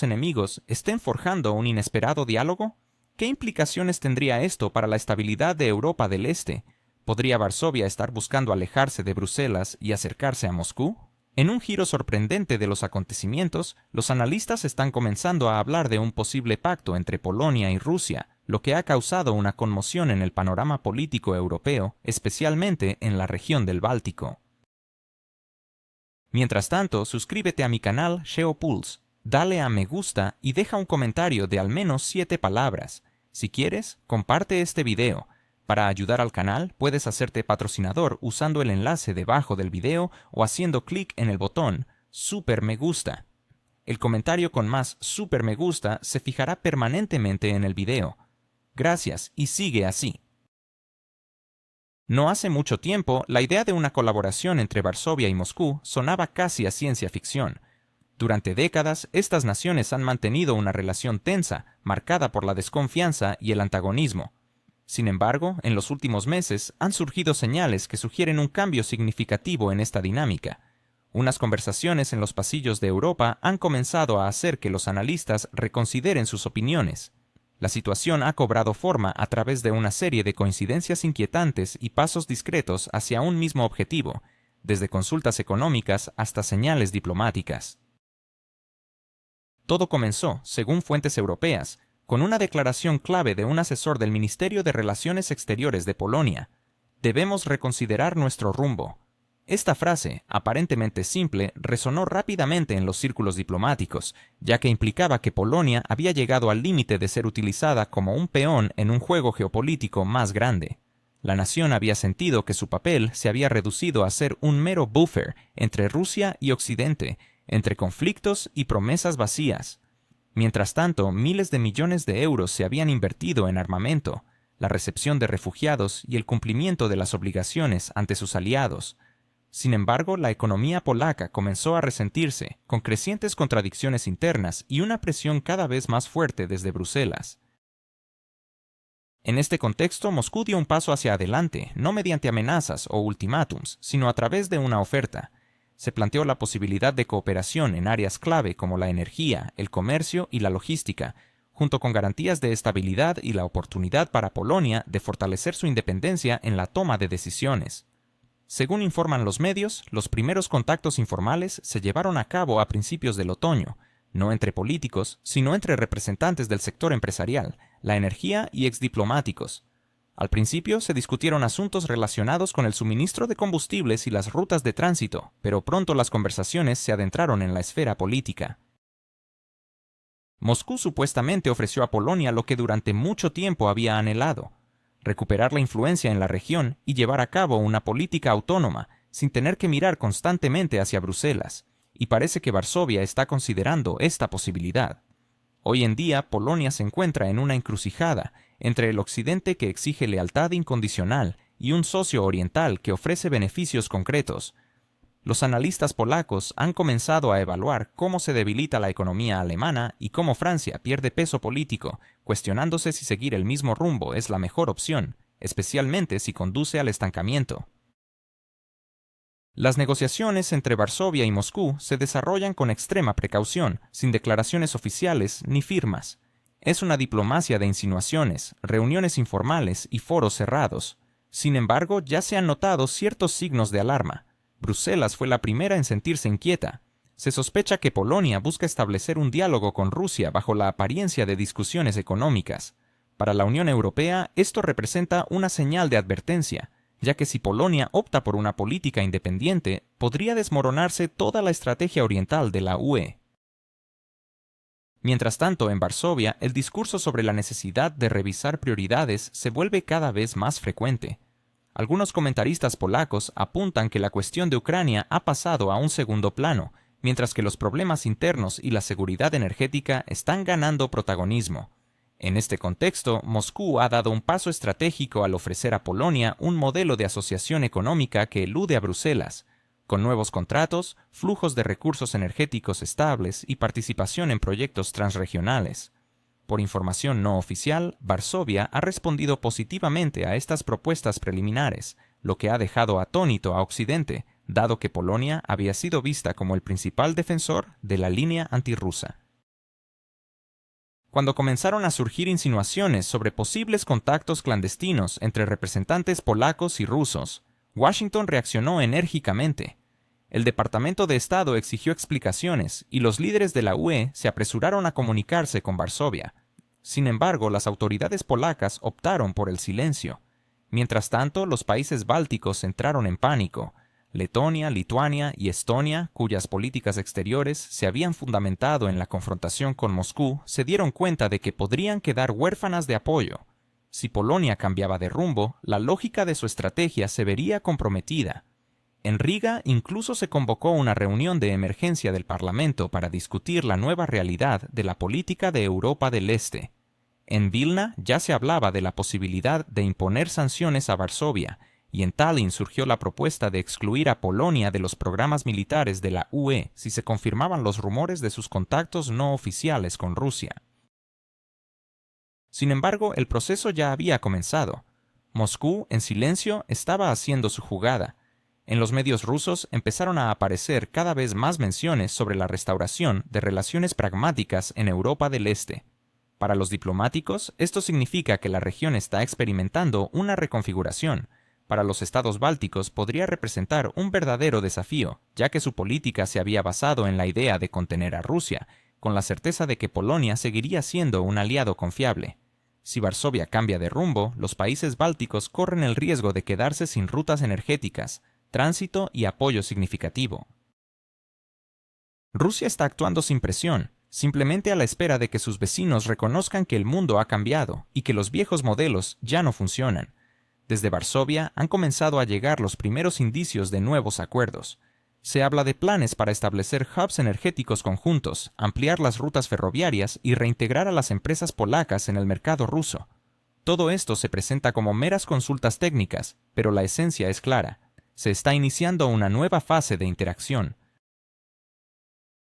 enemigos estén forjando un inesperado diálogo? ¿Qué implicaciones tendría esto para la estabilidad de Europa del Este? ¿Podría Varsovia estar buscando alejarse de Bruselas y acercarse a Moscú? En un giro sorprendente de los acontecimientos, los analistas están comenzando a hablar de un posible pacto entre Polonia y Rusia, lo que ha causado una conmoción en el panorama político europeo, especialmente en la región del Báltico. Mientras tanto, suscríbete a mi canal Geopulse, dale a me gusta y deja un comentario de al menos 7 palabras. Si quieres, comparte este video. Para ayudar al canal, puedes hacerte patrocinador usando el enlace debajo del video o haciendo clic en el botón Super Me Gusta. El comentario con más Super Me Gusta se fijará permanentemente en el video. Gracias y sigue así. No hace mucho tiempo, la idea de una colaboración entre Varsovia y Moscú sonaba casi a ciencia ficción. Durante décadas, estas naciones han mantenido una relación tensa, marcada por la desconfianza y el antagonismo. Sin embargo, en los últimos meses han surgido señales que sugieren un cambio significativo en esta dinámica. Unas conversaciones en los pasillos de Europa han comenzado a hacer que los analistas reconsideren sus opiniones. La situación ha cobrado forma a través de una serie de coincidencias inquietantes y pasos discretos hacia un mismo objetivo, desde consultas económicas hasta señales diplomáticas. Todo comenzó, según fuentes europeas, con una declaración clave de un asesor del Ministerio de Relaciones Exteriores de Polonia: «Debemos reconsiderar nuestro rumbo». Esta frase, aparentemente simple, resonó rápidamente en los círculos diplomáticos, ya que implicaba que Polonia había llegado al límite de ser utilizada como un peón en un juego geopolítico más grande. La nación había sentido que su papel se había reducido a ser un mero buffer entre Rusia y Occidente, entre conflictos y promesas vacías. Mientras tanto, miles de millones de euros se habían invertido en armamento, la recepción de refugiados y el cumplimiento de las obligaciones ante sus aliados. Sin embargo, la economía polaca comenzó a resentirse, con crecientes contradicciones internas y una presión cada vez más fuerte desde Bruselas. En este contexto, Moscú dio un paso hacia adelante, no mediante amenazas o ultimátums, sino a través de una oferta. Se planteó la posibilidad de cooperación en áreas clave como la energía, el comercio y la logística, junto con garantías de estabilidad y la oportunidad para Polonia de fortalecer su independencia en la toma de decisiones. Según informan los medios, los primeros contactos informales se llevaron a cabo a principios del otoño, no entre políticos, sino entre representantes del sector empresarial, la energía y exdiplomáticos. Al principio se discutieron asuntos relacionados con el suministro de combustibles y las rutas de tránsito, pero pronto las conversaciones se adentraron en la esfera política. Moscú supuestamente ofreció a Polonia lo que durante mucho tiempo había anhelado: recuperar la influencia en la región y llevar a cabo una política autónoma, sin tener que mirar constantemente hacia Bruselas, y parece que Varsovia está considerando esta posibilidad. Hoy en día, Polonia se encuentra en una encrucijada entre el occidente que exige lealtad incondicional y un socio oriental que ofrece beneficios concretos. Los analistas polacos han comenzado a evaluar cómo se debilita la economía alemana y cómo Francia pierde peso político, cuestionándose si seguir el mismo rumbo es la mejor opción, especialmente si conduce al estancamiento. Las negociaciones entre Varsovia y Moscú se desarrollan con extrema precaución, sin declaraciones oficiales ni firmas. Es una diplomacia de insinuaciones, reuniones informales y foros cerrados. Sin embargo, ya se han notado ciertos signos de alarma. Bruselas fue la primera en sentirse inquieta. Se sospecha que Polonia busca establecer un diálogo con Rusia bajo la apariencia de discusiones económicas. Para la Unión Europea, esto representa una señal de advertencia, ya que si Polonia opta por una política independiente, podría desmoronarse toda la estrategia oriental de la UE. Mientras tanto, en Varsovia, el discurso sobre la necesidad de revisar prioridades se vuelve cada vez más frecuente. Algunos comentaristas polacos apuntan que la cuestión de Ucrania ha pasado a un segundo plano, mientras que los problemas internos y la seguridad energética están ganando protagonismo. En este contexto, Moscú ha dado un paso estratégico al ofrecer a Polonia un modelo de asociación económica que elude a Bruselas, con nuevos contratos, flujos de recursos energéticos estables y participación en proyectos transregionales. Por información no oficial, Varsovia ha respondido positivamente a estas propuestas preliminares, lo que ha dejado atónito a Occidente, dado que Polonia había sido vista como el principal defensor de la línea antirrusa. cuando comenzaron a surgir insinuaciones sobre posibles contactos clandestinos entre representantes polacos y rusos, Washington reaccionó enérgicamente. El Departamento de Estado exigió explicaciones y los líderes de la UE se apresuraron a comunicarse con Varsovia. Sin embargo, las autoridades polacas optaron por el silencio. Mientras tanto, los países bálticos entraron en pánico. Letonia, Lituania y Estonia, cuyas políticas exteriores se habían fundamentado en la confrontación con Moscú, se dieron cuenta de que podrían quedar huérfanas de apoyo. Si Polonia cambiaba de rumbo, la lógica de su estrategia se vería comprometida. En Riga incluso se convocó una reunión de emergencia del Parlamento para discutir la nueva realidad de la política de Europa del Este. En Vilna ya se hablaba de la posibilidad de imponer sanciones a Varsovia, y en Tallinn surgió la propuesta de excluir a Polonia de los programas militares de la UE si se confirmaban los rumores de sus contactos no oficiales con Rusia. Sin embargo, el proceso ya había comenzado. Moscú, en silencio, estaba haciendo su jugada. En los medios rusos empezaron a aparecer cada vez más menciones sobre la restauración de relaciones pragmáticas en Europa del Este. Para los diplomáticos, esto significa que la región está experimentando una reconfiguración. Para los estados bálticos podría representar un verdadero desafío, ya que su política se había basado en la idea de contener a Rusia, con la certeza de que Polonia seguiría siendo un aliado confiable. Si Varsovia cambia de rumbo, los países bálticos corren el riesgo de quedarse sin rutas energéticas, tránsito y apoyo significativo. Rusia está actuando sin presión, simplemente a la espera de que sus vecinos reconozcan que el mundo ha cambiado y que los viejos modelos ya no funcionan. Desde Varsovia han comenzado a llegar los primeros indicios de nuevos acuerdos. Se habla de planes para establecer hubs energéticos conjuntos, ampliar las rutas ferroviarias y reintegrar a las empresas polacas en el mercado ruso. Todo esto se presenta como meras consultas técnicas, pero la esencia es clara. Se está iniciando una nueva fase de interacción.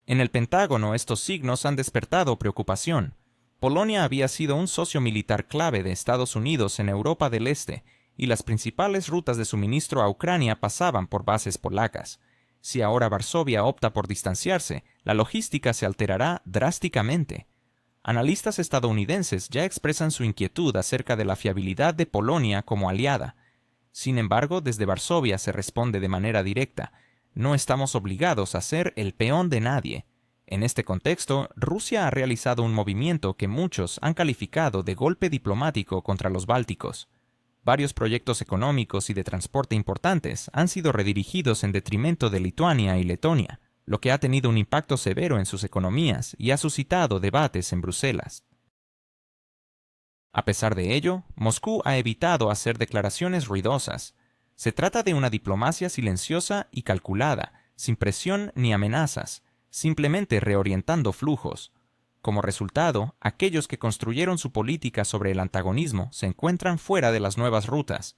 En el Pentágono estos signos han despertado preocupación. Polonia había sido un socio militar clave de Estados Unidos en Europa del Este, y las principales rutas de suministro a Ucrania pasaban por bases polacas. Si ahora Varsovia opta por distanciarse, la logística se alterará drásticamente. Analistas estadounidenses ya expresan su inquietud acerca de la fiabilidad de Polonia como aliada. Sin embargo, desde Varsovia se responde de manera directa: no estamos obligados a ser el peón de nadie. En este contexto, Rusia ha realizado un movimiento que muchos han calificado de golpe diplomático contra los bálticos. Varios proyectos económicos y de transporte importantes han sido redirigidos en detrimento de Lituania y Letonia, lo que ha tenido un impacto severo en sus economías y ha suscitado debates en Bruselas. A pesar de ello, Moscú ha evitado hacer declaraciones ruidosas. Se trata de una diplomacia silenciosa y calculada, sin presión ni amenazas, simplemente reorientando flujos. Como resultado, aquellos que construyeron su política sobre el antagonismo se encuentran fuera de las nuevas rutas.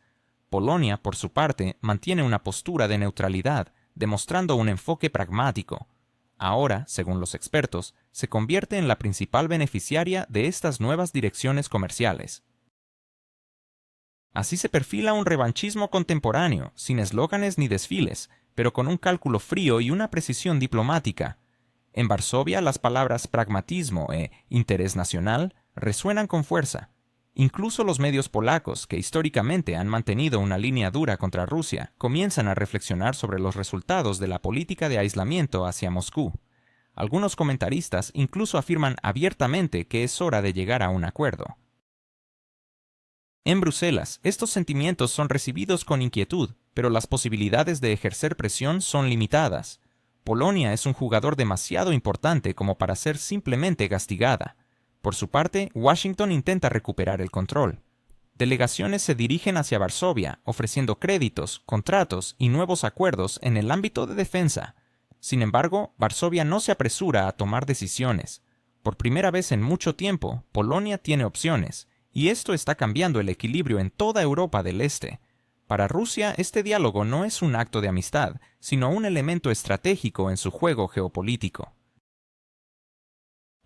Polonia, por su parte, mantiene una postura de neutralidad, demostrando un enfoque pragmático. Ahora, según los expertos, se convierte en la principal beneficiaria de estas nuevas direcciones comerciales. Así se perfila un revanchismo contemporáneo, sin eslóganes ni desfiles, pero con un cálculo frío y una precisión diplomática. En Varsovia, las palabras pragmatismo e interés nacional resuenan con fuerza. Incluso los medios polacos, que históricamente han mantenido una línea dura contra Rusia, comienzan a reflexionar sobre los resultados de la política de aislamiento hacia Moscú. Algunos comentaristas incluso afirman abiertamente que es hora de llegar a un acuerdo. En Bruselas, estos sentimientos son recibidos con inquietud, pero las posibilidades de ejercer presión son limitadas. Polonia es un jugador demasiado importante como para ser simplemente castigada. Por su parte, Washington intenta recuperar el control. Delegaciones se dirigen hacia Varsovia, ofreciendo créditos, contratos y nuevos acuerdos en el ámbito de defensa. Sin embargo, Varsovia no se apresura a tomar decisiones. Por primera vez en mucho tiempo, Polonia tiene opciones, y esto está cambiando el equilibrio en toda Europa del Este. Para Rusia, este diálogo no es un acto de amistad, sino un elemento estratégico en su juego geopolítico.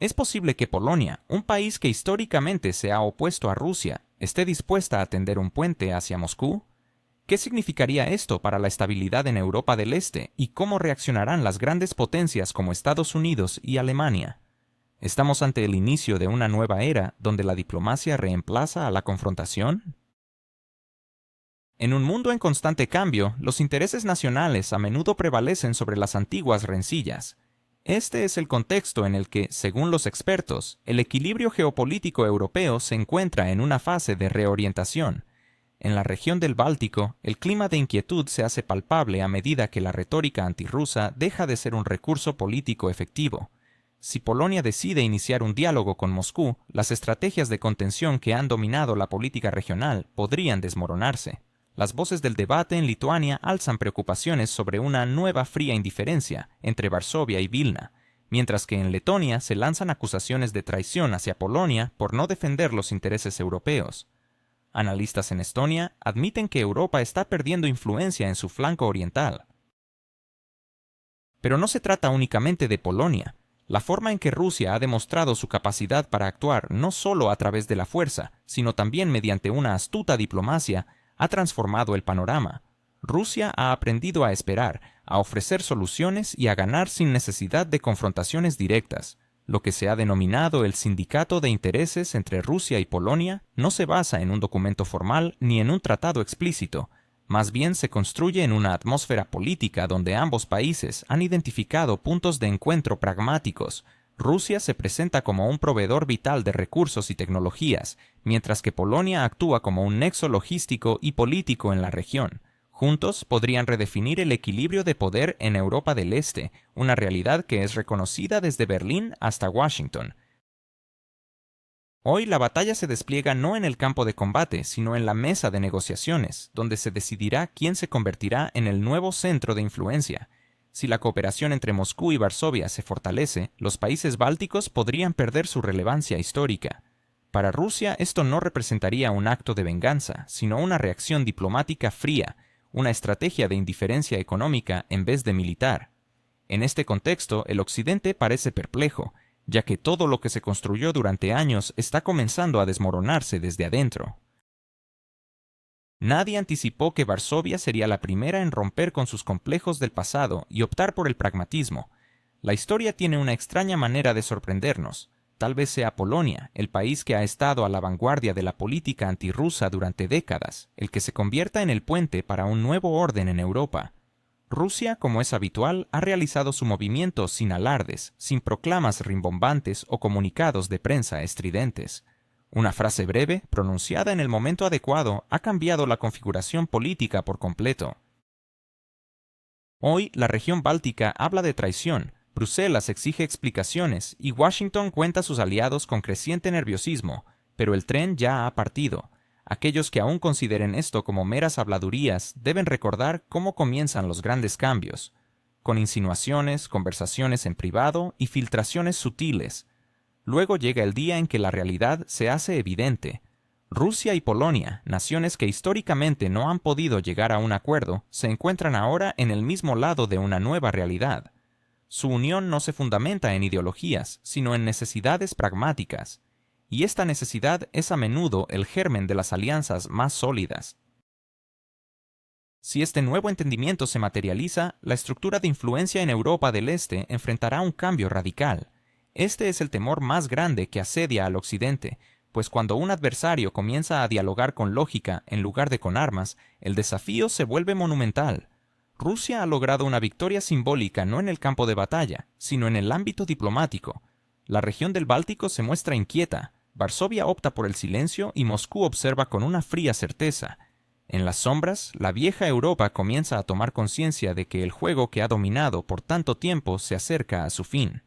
Es posible que Polonia, un país que históricamente se ha opuesto a Rusia, esté dispuesta a tender un puente hacia Moscú. ¿Qué significaría esto para la estabilidad en Europa del Este y cómo reaccionarán las grandes potencias como Estados Unidos y Alemania? ¿Estamos ante el inicio de una nueva era donde la diplomacia reemplaza a la confrontación? En un mundo en constante cambio, los intereses nacionales a menudo prevalecen sobre las antiguas rencillas. Este es el contexto en el que, según los expertos, el equilibrio geopolítico europeo se encuentra en una fase de reorientación. En la región del Báltico, el clima de inquietud se hace palpable a medida que la retórica antirrusa deja de ser un recurso político efectivo. Si Polonia decide iniciar un diálogo con Moscú, las estrategias de contención que han dominado la política regional podrían desmoronarse. Las voces del debate en Lituania alzan preocupaciones sobre una nueva fría indiferencia entre Varsovia y Vilna, mientras que en Letonia se lanzan acusaciones de traición hacia Polonia por no defender los intereses europeos. Analistas en Estonia admiten que Europa está perdiendo influencia en su flanco oriental. Pero no se trata únicamente de Polonia. La forma en que Rusia ha demostrado su capacidad para actuar no solo a través de la fuerza, sino también mediante una astuta diplomacia, ha transformado el panorama. Rusia ha aprendido a esperar, a ofrecer soluciones y a ganar sin necesidad de confrontaciones directas. Lo que se ha denominado el Sindicato de Intereses entre Rusia y Polonia no se basa en un documento formal ni en un tratado explícito. Más bien se construye en una atmósfera política donde ambos países han identificado puntos de encuentro pragmáticos. Rusia se presenta como un proveedor vital de recursos y tecnologías, mientras que Polonia actúa como un nexo logístico y político en la región. Juntos podrían redefinir el equilibrio de poder en Europa del Este, una realidad que es reconocida desde Berlín hasta Washington. Hoy la batalla se despliega no en el campo de combate, sino en la mesa de negociaciones, donde se decidirá quién se convertirá en el nuevo centro de influencia. Si la cooperación entre Moscú y Varsovia se fortalece, los países bálticos podrían perder su relevancia histórica. Para Rusia esto no representaría un acto de venganza, sino una reacción diplomática fría, una estrategia de indiferencia económica en vez de militar. En este contexto, el Occidente parece perplejo, ya que todo lo que se construyó durante años está comenzando a desmoronarse desde adentro. Nadie anticipó que Varsovia sería la primera en romper con sus complejos del pasado y optar por el pragmatismo. La historia tiene una extraña manera de sorprendernos. Tal vez sea Polonia, el país que ha estado a la vanguardia de la política antirrusa durante décadas, el que se convierta en el puente para un nuevo orden en Europa. Rusia, como es habitual, ha realizado su movimiento sin alardes, sin proclamas rimbombantes o comunicados de prensa estridentes. Una frase breve, pronunciada en el momento adecuado, ha cambiado la configuración política por completo. Hoy, la región báltica habla de traición, Bruselas exige explicaciones y Washington cuenta a sus aliados con creciente nerviosismo, pero el tren ya ha partido. Aquellos que aún consideren esto como meras habladurías deben recordar cómo comienzan los grandes cambios, con insinuaciones, conversaciones en privado y filtraciones sutiles. Luego llega el día en que la realidad se hace evidente. Rusia y Polonia, naciones que históricamente no han podido llegar a un acuerdo, se encuentran ahora en el mismo lado de una nueva realidad. Su unión no se fundamenta en ideologías, sino en necesidades pragmáticas. Y esta necesidad es a menudo el germen de las alianzas más sólidas. Si este nuevo entendimiento se materializa, la estructura de influencia en Europa del Este enfrentará un cambio radical. Este es el temor más grande que asedia al Occidente, pues cuando un adversario comienza a dialogar con lógica en lugar de con armas, el desafío se vuelve monumental. Rusia ha logrado una victoria simbólica no en el campo de batalla, sino en el ámbito diplomático. La región del Báltico se muestra inquieta, Varsovia opta por el silencio y Moscú observa con una fría certeza. En las sombras, la vieja Europa comienza a tomar conciencia de que el juego que ha dominado por tanto tiempo se acerca a su fin.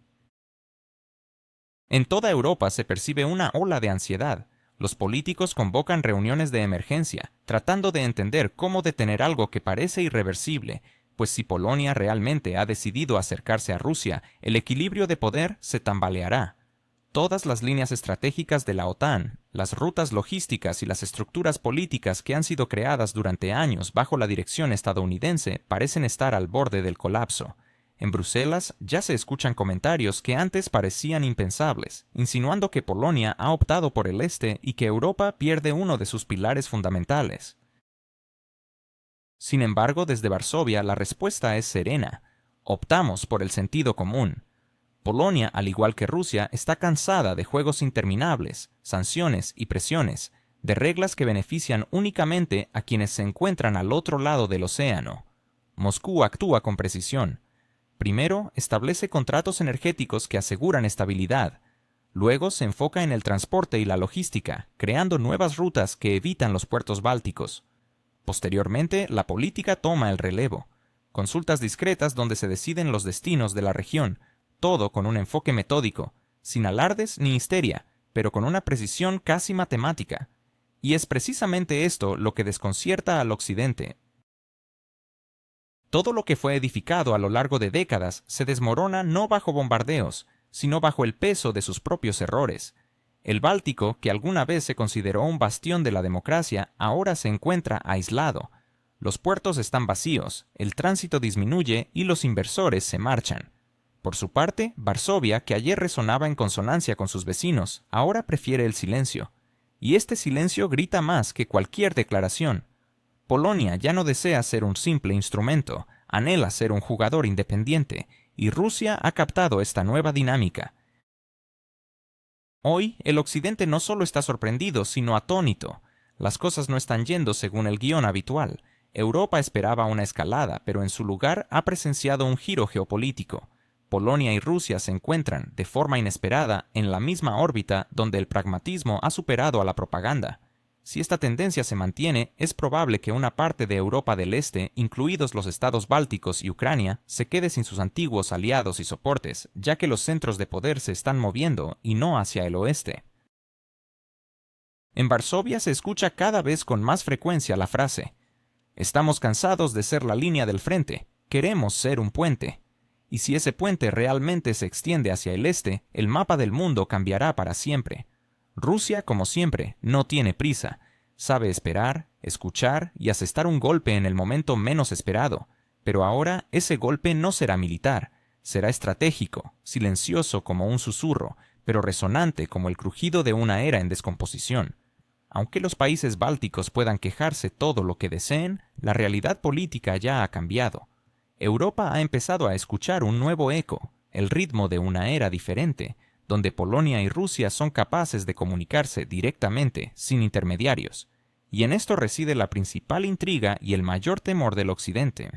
En toda Europa se percibe una ola de ansiedad. Los políticos convocan reuniones de emergencia, tratando de entender cómo detener algo que parece irreversible, pues si Polonia realmente ha decidido acercarse a Rusia, el equilibrio de poder se tambaleará. Todas las líneas estratégicas de la OTAN, las rutas logísticas y las estructuras políticas que han sido creadas durante años bajo la dirección estadounidense parecen estar al borde del colapso. En Bruselas ya se escuchan comentarios que antes parecían impensables, insinuando que Polonia ha optado por el este y que Europa pierde uno de sus pilares fundamentales. Sin embargo, desde Varsovia la respuesta es serena. Optamos por el sentido común. Polonia, al igual que Rusia, está cansada de juegos interminables, sanciones y presiones, de reglas que benefician únicamente a quienes se encuentran al otro lado del océano. Moscú actúa con precisión. Primero, establece contratos energéticos que aseguran estabilidad. Luego se enfoca en el transporte y la logística, creando nuevas rutas que evitan los puertos bálticos. Posteriormente, la política toma el relevo. Consultas discretas donde se deciden los destinos de la región, todo con un enfoque metódico, sin alardes ni histeria, pero con una precisión casi matemática. Y es precisamente esto lo que desconcierta al Occidente. Todo lo que fue edificado a lo largo de décadas se desmorona no bajo bombardeos, sino bajo el peso de sus propios errores. El Báltico, que alguna vez se consideró un bastión de la democracia, ahora se encuentra aislado. Los puertos están vacíos, el tránsito disminuye y los inversores se marchan. Por su parte, Varsovia, que ayer resonaba en consonancia con sus vecinos, ahora prefiere el silencio. Y este silencio grita más que cualquier declaración. Polonia ya no desea ser un simple instrumento, anhela ser un jugador independiente, y Rusia ha captado esta nueva dinámica. Hoy, el Occidente no solo está sorprendido, sino atónito. Las cosas no están yendo según el guión habitual. Europa esperaba una escalada, pero en su lugar ha presenciado un giro geopolítico. Polonia y Rusia se encuentran, de forma inesperada, en la misma órbita donde el pragmatismo ha superado a la propaganda. Si esta tendencia se mantiene, es probable que una parte de Europa del Este, incluidos los estados bálticos y Ucrania, se quede sin sus antiguos aliados y soportes, ya que los centros de poder se están moviendo y no hacia el oeste. En Varsovia se escucha cada vez con más frecuencia la frase: «Estamos cansados de ser la línea del frente, queremos ser un puente». Y si ese puente realmente se extiende hacia el este, el mapa del mundo cambiará para siempre. Rusia, como siempre, no tiene prisa. Sabe esperar, escuchar y asestar un golpe en el momento menos esperado. Pero ahora ese golpe no será militar. Será estratégico, silencioso como un susurro, pero resonante como el crujido de una era en descomposición. Aunque los países bálticos puedan quejarse todo lo que deseen, la realidad política ya ha cambiado. Europa ha empezado a escuchar un nuevo eco, el ritmo de una era diferente, donde Polonia y Rusia son capaces de comunicarse directamente, sin intermediarios. Y en esto reside la principal intriga y el mayor temor del Occidente.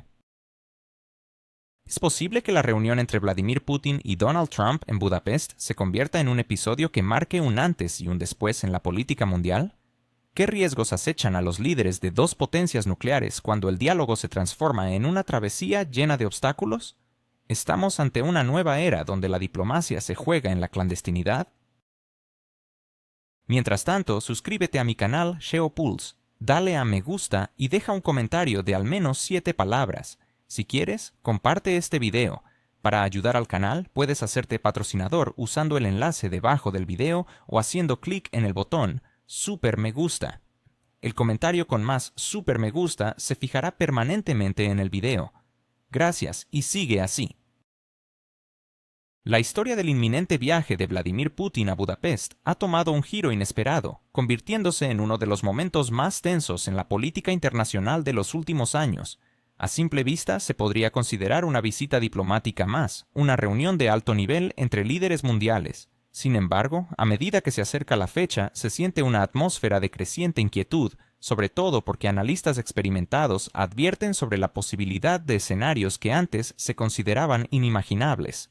¿Es posible que la reunión entre Vladimir Putin y Donald Trump en Budapest se convierta en un episodio que marque un antes y un después en la política mundial? ¿Qué riesgos acechan a los líderes de dos potencias nucleares cuando el diálogo se transforma en una travesía llena de obstáculos? ¿Estamos ante una nueva era donde la diplomacia se juega en la clandestinidad? Mientras tanto, suscríbete a mi canal Geopulse, dale a me gusta y deja un comentario de al menos 7 palabras. Si quieres, comparte este video. Para ayudar al canal, puedes hacerte patrocinador usando el enlace debajo del video o haciendo clic en el botón Super Me Gusta. El comentario con más Super Me Gusta se fijará permanentemente en el video. Gracias y sigue así. La historia del inminente viaje de Vladimir Putin a Budapest ha tomado un giro inesperado, convirtiéndose en uno de los momentos más tensos en la política internacional de los últimos años. A simple vista se podría considerar una visita diplomática más, una reunión de alto nivel entre líderes mundiales. Sin embargo, a medida que se acerca la fecha, se siente una atmósfera de creciente inquietud, sobre todo porque analistas experimentados advierten sobre la posibilidad de escenarios que antes se consideraban inimaginables.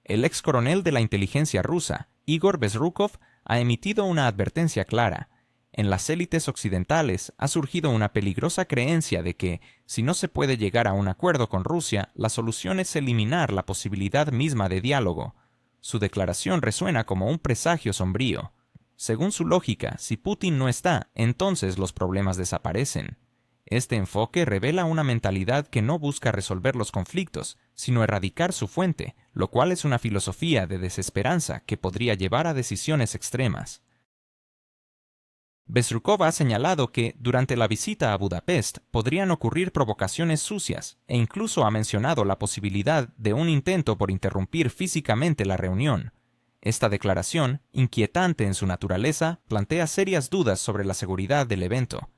El ex coronel de la inteligencia rusa, Igor Bezrukov, ha emitido una advertencia clara. En las élites occidentales ha surgido una peligrosa creencia de que, si no se puede llegar a un acuerdo con Rusia, la solución es eliminar la posibilidad misma de diálogo. Su declaración resuena como un presagio sombrío. Según su lógica, si Putin no está, entonces los problemas desaparecen. Este enfoque revela una mentalidad que no busca resolver los conflictos, sino erradicar su fuente, lo cual es una filosofía de desesperanza que podría llevar a decisiones extremas. Bezrukov ha señalado que, durante la visita a Budapest, podrían ocurrir provocaciones sucias, e incluso ha mencionado la posibilidad de un intento por interrumpir físicamente la reunión. Esta declaración, inquietante en su naturaleza, plantea serias dudas sobre la seguridad del evento.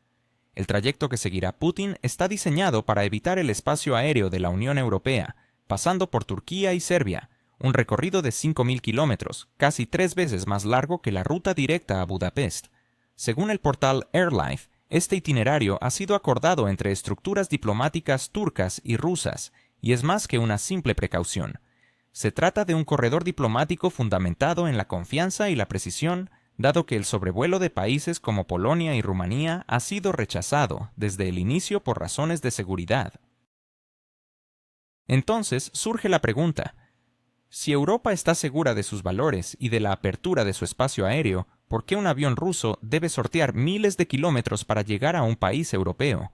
El trayecto que seguirá Putin está diseñado para evitar el espacio aéreo de la Unión Europea, pasando por Turquía y Serbia, un recorrido de 5.000 kilómetros, casi 3 veces más largo que la ruta directa a Budapest. Según el portal AirLife, este itinerario ha sido acordado entre estructuras diplomáticas turcas y rusas, y es más que una simple precaución. Se trata de un corredor diplomático fundamentado en la confianza y la precisión, dado que el sobrevuelo de países como Polonia y Rumanía ha sido rechazado desde el inicio por razones de seguridad. Entonces surge la pregunta: si Europa está segura de sus valores y de la apertura de su espacio aéreo, ¿por qué un avión ruso debe sortear miles de kilómetros para llegar a un país europeo?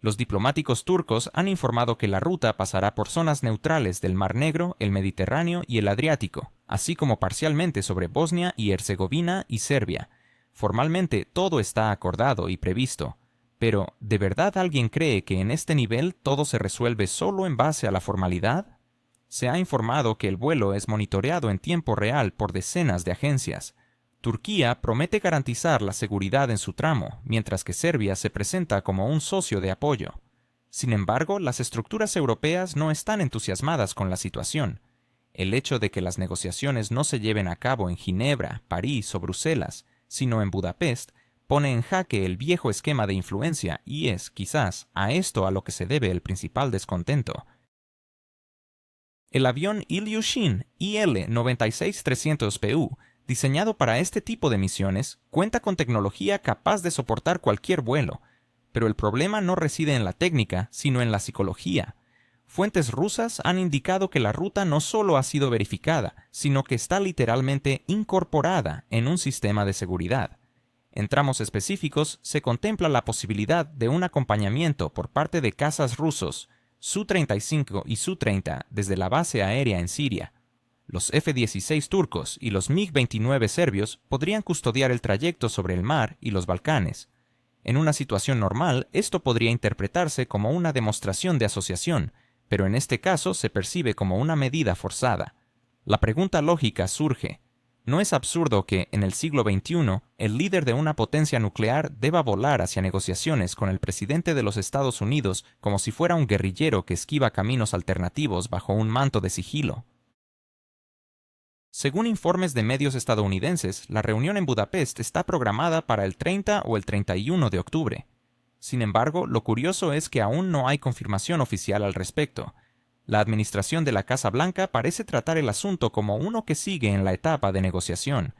Los diplomáticos turcos han informado que la ruta pasará por zonas neutrales del Mar Negro, el Mediterráneo y el Adriático, así como parcialmente sobre Bosnia y Herzegovina y Serbia. Formalmente todo está acordado y previsto. Pero, ¿de verdad alguien cree que en este nivel todo se resuelve solo en base a la formalidad? Se ha informado que el vuelo es monitoreado en tiempo real por decenas de agencias. Turquía promete garantizar la seguridad en su tramo, mientras que Serbia se presenta como un socio de apoyo. Sin embargo, las estructuras europeas no están entusiasmadas con la situación. El hecho de que las negociaciones no se lleven a cabo en Ginebra, París o Bruselas, sino en Budapest, pone en jaque el viejo esquema de influencia y es, quizás, a esto a lo que se debe el principal descontento. El avión Ilyushin IL-96-300PU, diseñado para este tipo de misiones, cuenta con tecnología capaz de soportar cualquier vuelo, pero el problema no reside en la técnica, sino en la psicología. Fuentes rusas han indicado que la ruta no solo ha sido verificada, sino que está literalmente incorporada en un sistema de seguridad. En tramos específicos se contempla la posibilidad de un acompañamiento por parte de cazas rusos, Su-35 y Su-30 desde la base aérea en Siria. Los F-16 turcos y los MiG-29 serbios podrían custodiar el trayecto sobre el mar y los Balcanes. En una situación normal, esto podría interpretarse como una demostración de asociación, pero en este caso se percibe como una medida forzada. La pregunta lógica surge: ¿no es absurdo que, en el siglo XXI, el líder de una potencia nuclear deba volar hacia negociaciones con el presidente de los Estados Unidos como si fuera un guerrillero que esquiva caminos alternativos bajo un manto de sigilo? Según informes de medios estadounidenses, la reunión en Budapest está programada para el 30 o el 31 de octubre. Sin embargo, lo curioso es que aún no hay confirmación oficial al respecto. La administración de la Casa Blanca parece tratar el asunto como uno que sigue en la etapa de negociación,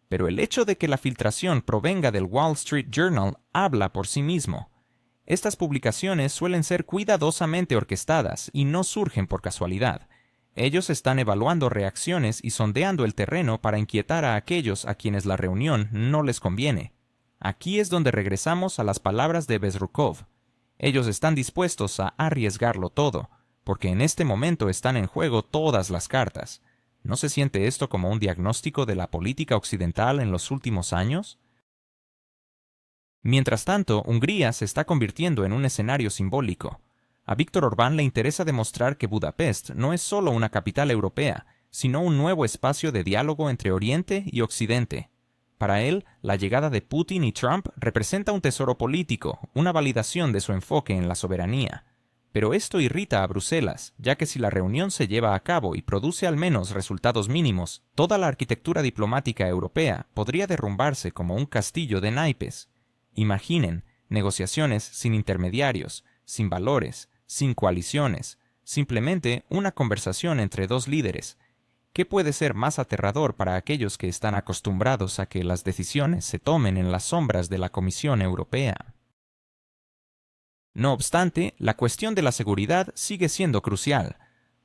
pero el hecho de que la filtración provenga del Wall Street Journal habla por sí mismo. Estas publicaciones suelen ser cuidadosamente orquestadas y no surgen por casualidad. Ellos están evaluando reacciones y sondeando el terreno para inquietar a aquellos a quienes la reunión no les conviene. Aquí es donde regresamos a las palabras de Bezrukov. Ellos están dispuestos a arriesgarlo todo, porque en este momento están en juego todas las cartas. ¿No se siente esto como un diagnóstico de la política occidental en los últimos años? Mientras tanto, Hungría se está convirtiendo en un escenario simbólico. A Viktor Orbán le interesa demostrar que Budapest no es solo una capital europea, sino un nuevo espacio de diálogo entre Oriente y Occidente. Para él, la llegada de Putin y Trump representa un tesoro político, una validación de su enfoque en la soberanía. Pero esto irrita a Bruselas, ya que si la reunión se lleva a cabo y produce al menos resultados mínimos, toda la arquitectura diplomática europea podría derrumbarse como un castillo de naipes. Imaginen, negociaciones sin intermediarios, sin valores, sin coaliciones, simplemente una conversación entre dos líderes. ¿Qué puede ser más aterrador para aquellos que están acostumbrados a que las decisiones se tomen en las sombras de la Comisión Europea? No obstante, la cuestión de la seguridad sigue siendo crucial.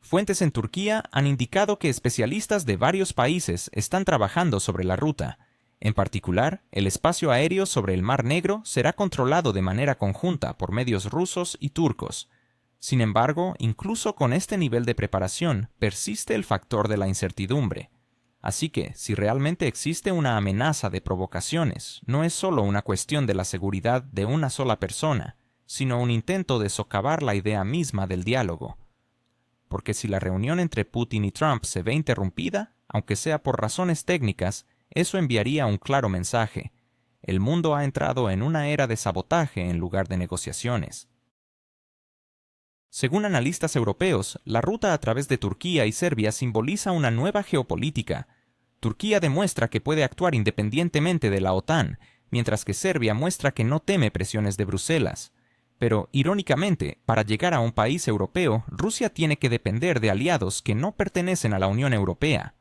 Fuentes en Turquía han indicado que especialistas de varios países están trabajando sobre la ruta. En particular, el espacio aéreo sobre el Mar Negro será controlado de manera conjunta por medios rusos y turcos. Sin embargo, incluso con este nivel de preparación, persiste el factor de la incertidumbre. Así que, si realmente existe una amenaza de provocaciones, no es solo una cuestión de la seguridad de una sola persona, sino un intento de socavar la idea misma del diálogo. Porque si la reunión entre Putin y Trump se ve interrumpida, aunque sea por razones técnicas, eso enviaría un claro mensaje: el mundo ha entrado en una era de sabotaje en lugar de negociaciones. Según analistas europeos, la ruta a través de Turquía y Serbia simboliza una nueva geopolítica. Turquía demuestra que puede actuar independientemente de la OTAN, mientras que Serbia muestra que no teme presiones de Bruselas. Pero, irónicamente, para llegar a un país europeo, Rusia tiene que depender de aliados que no pertenecen a la Unión Europea.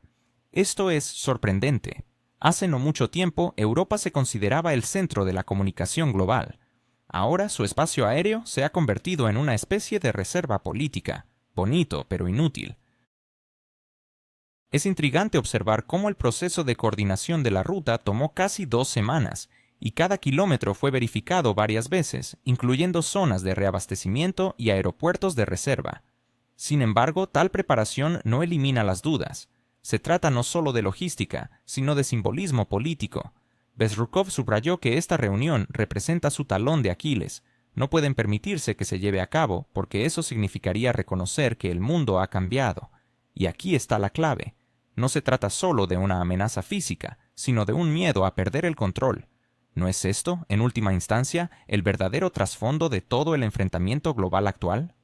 Esto es sorprendente. Hace no mucho tiempo, Europa se consideraba el centro de la comunicación global. Ahora su espacio aéreo se ha convertido en una especie de reserva política. Bonito, pero inútil. Es intrigante observar cómo el proceso de coordinación de la ruta tomó casi 2 semanas, y cada kilómetro fue verificado varias veces, incluyendo zonas de reabastecimiento y aeropuertos de reserva. Sin embargo, tal preparación no elimina las dudas. Se trata no solo de logística, sino de simbolismo político. Bezrukov subrayó que esta reunión representa su talón de Aquiles. No pueden permitirse que se lleve a cabo, porque eso significaría reconocer que el mundo ha cambiado. Y aquí está la clave. No se trata solo de una amenaza física, sino de un miedo a perder el control. ¿No es esto, en última instancia, el verdadero trasfondo de todo el enfrentamiento global actual?